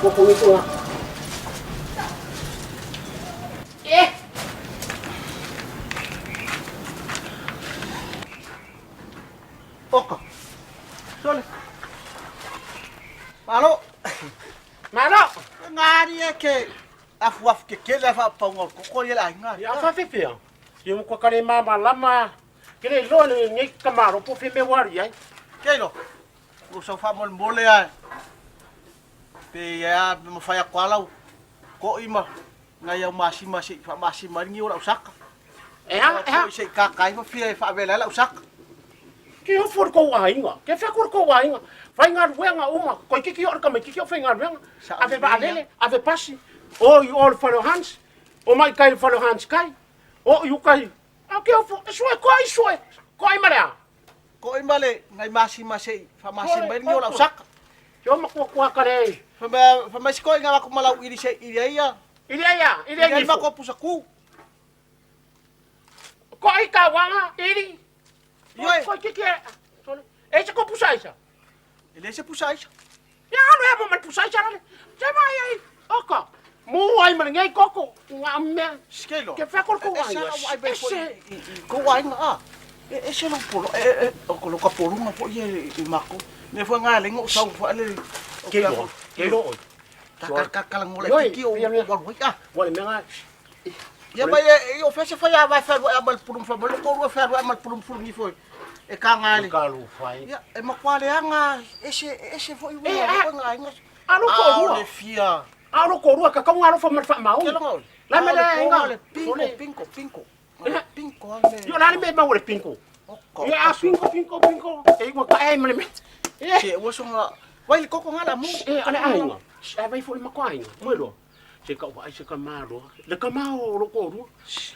koko itu nga. Oka. Sole. Malo. Malo. Ngari ke afu ke la fa pangol ko yela ngari. Ya fa fefe. Yung ko kare mama lama. Kile lo ni kamaro po fe me wari ai. Kelo. Ko so fa mol mole ai. Pe ya mo fa ya kwalau. Ko ima. Ngai masih fa maringi ora usaka. Se kakai fa fe fa vela la usaka. Ke o for ko wainga. Ke fa ko wainga. Vai ngar wenga uma. Ko kiki or ka me kiki o fa ngar wenga. Ave ba alele, ave pasi. O you all follow hands. O mai kai follow hands kai. O you kai. Ke o for soi. Koi mara. Ko imale ngai masih fa maringi ora usaka. Yo makwa kare. Fa mas ko nga ko malau iri se iriya. Iriya ma ko pusaku. Ko ai ka wanga iri. Yoi. Ko kiki. Ese ko pusaisa. Ele se pusaisa. Ya ano man pusaisa ale. Jama ai. Oka. Mu ai man ngai koko. Ngamme. Skelo. Ke fa ko ai. Ese ko ai nga. Ese no polo. Ko lo ka polo nga po ye mako. Ne fue ngale ngo sau fa ale. Kelo. Kalang mulai kiki o wal ka. Wala menga. Ya ba ye o fese fa ya vai fa amal purum fa mal ko ro fa amal purum ni foi. E ka ngale. Kalu fai. Ya e makwale anga. Ese foi wo nga. Ano ko ru. Le fia. Ano ko ru ka ka ngalo fa mal fa mau. Kelo ngol. La me la nga. Pinko. Yo la me ma wala pinko. Ya pinko. E mo ka ai me. Se wo so nga. Wai koko ngala mu. Ana ai nga. Sai vai foi makwai nga. Mo se ka vai se ka maro. Le ka mau ro ko ru.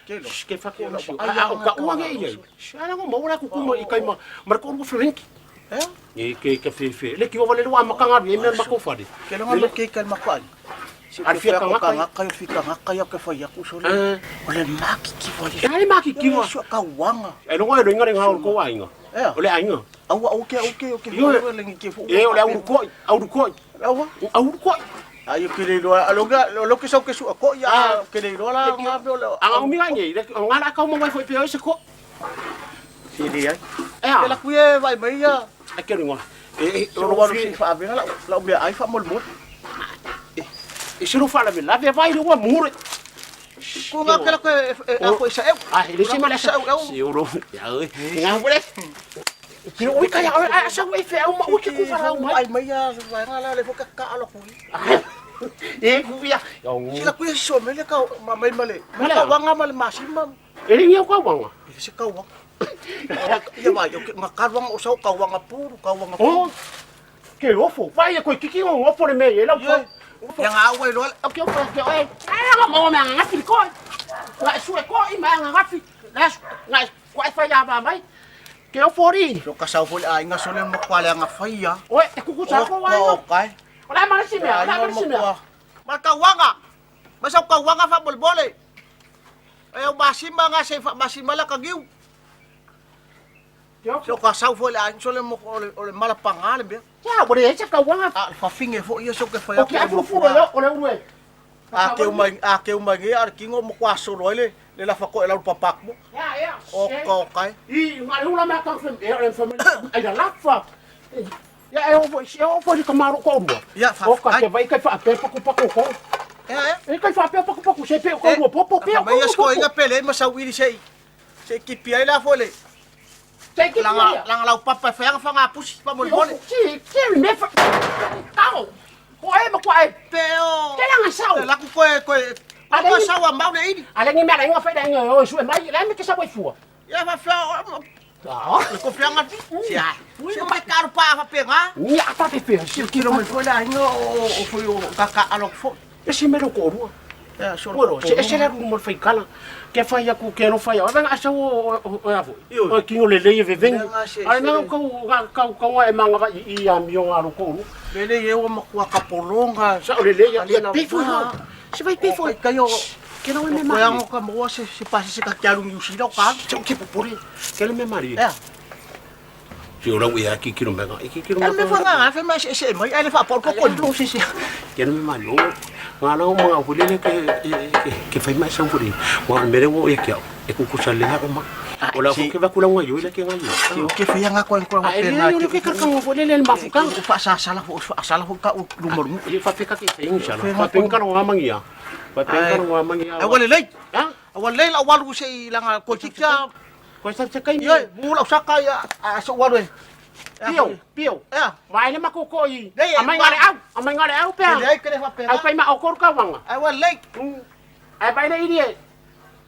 Kelo. Ke fa ko si. Ka uang ai. Ana ngo mo la ku mo ikai ma. Mar ko ru frenki. Ke fe. Le ki o vale wa makanga e me ma ko fa de. Kelo nga ke kal makwai. Arfia ka ngaka ya ke fa ya ku so le. Ole maki ki vale. Ai maki ki wa. So ka wanga. E no ngoi ringa ringa ko wa inga. Ole ai nga. Oke. Yo le ngi ke fu. Ole au ko. Au ko. Ayo kile lo aloga lo ke so ke su ko ya kile lo la nga lo. Ang umi ngai ngala ka mo mai foi pe se ko. Si dia. Ela La kuye vai mai ya. Aqui ringa. Lo wa si fa be la be ai fa mol mot. E se não fala bem, lá vai no amor. Ko nga kala ko ako isa eu. Ele se mala sa eu ro. Ya ơi. Nga bole. Ki oi kaya sa oi fe uma o que ku fara uma. Ai mai ya vai ngala le fo ka alo ko. Ku ya. Sila kuye so me le ka mai male. Ka wanga mal masimam. Ele ngia ko wanga. Si ka wang. Ya ba yo makarwang usaw ka wanga puro ka wanga. Oh. Que ofo. Vai ko kiki ngo ofo le me ela ko. Yang away lo. Okay, okay. Ay, mo ma ngafi ko. Wa suwe ko ima ngafi. Las, ngai, ko fa ya ba mai. Que eu fori. So kasaw fol ay nga so le mo kwala nga faya. Oi, e ku sa ko wa. Okay. Wala man si me, wala man si me. Marka wanga. Masaw ka wanga fa bolbole. Ayaw masimba nga sa masimala kagiw. So kasaw fol ay so le mo ole malapangal be. Ya, boleh aja kau wang. Fa finge fo iyo so ke fa ya. Okay, aku furo yo, oleh uwe. Ake umagi ar kingo mo kwaso roile le la fa ko ela papak mo. Ya. Okay. Ngai ula ma kan fem, ai da lafa. Ya, eu vou de camaro ko ru. Ya, fa. Okay, vai kai fa pe paku ko. Ya. Kai fa pe paku se pe ko ru po. May sko inga pele masawili sei. Se kipi la fole. Lang lau papa fa fa nga pusi pa mo bole. Si, me fa. Kau. Ko ai ma ko ai. Pero. Kailangan saw. La ko ko sawa mau de ini. Ala ngi mala nga fa da nga o su mai, la me ke sa fu. Ya fa. Ko fa nga ti. Ya. Si pa karu pa fa pe nga. Ni apa te fe. Si kilo mo ko la ngo o foi o kaka alok fo. Esse mero ko ru. Ya, so. Bueno, ese era como foi kala. Que fai aku que não fai. Venga, asa o avo. O kingo le le veng. Ai não ko e manga va I amion aro ko. Lele eu mo kwa kapolonga. Sa o le le ya pifo. Se vai pifo. Kayo. Que não é me mari. Yang ka mo se pasi se ka kyalung yusi do ka. Se o que por. Que ele me mari. É. Si orang ia kikiro menga, kikiro menga. Me fanga, fe mas ese mai, ele fa por ko lo si. Ke no me malo. Ngana o mga fulele ke fai mai sa furi. Wa mere wo e kia. E ku kusale ha ma. Ola ko ke va kula ngo yo ile ke ngai. Ke fe nga ko en pena. Ke ka ka fulele el mafuka. Fa sala fo ka o lumor mu. Ile fa ka ke inshallah. Fa penka no mangia. Fa penka no mangia. Awal lei. Ha? Awal lei awal ku sei langa ko tikya. Ko sa kai ni. Yo, mula usaka ya so walo. Pio. Ya. Mai le makoko i. Amai ngale au pe. Dei ke fa pe. Ai pai ma okor ka wanga. Awal lei. Ai pai le idi.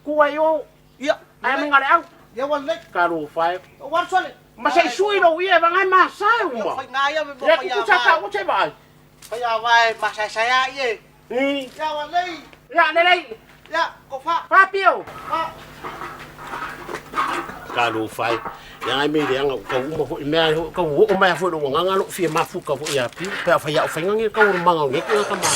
Ku ai o. Ya. Ai mai ngale au. Ya wal lei. Karu fai. Wal sole. Ma sei sui lo ie bangai ma sai uma. Fai ngaya me bo ya. Ya ku saka ku che bai. Fai vai ma saya ye. Ya wal lei. Ya ne lei. Ya, ko fa. Fa pio. Fa. Kalu fai yang ai me yang ka uma ho me ka wo o mai fo do nganga lo fi ma fu ka fo ya pi pe fa ya fa ngangi ka ur manga nge ka ma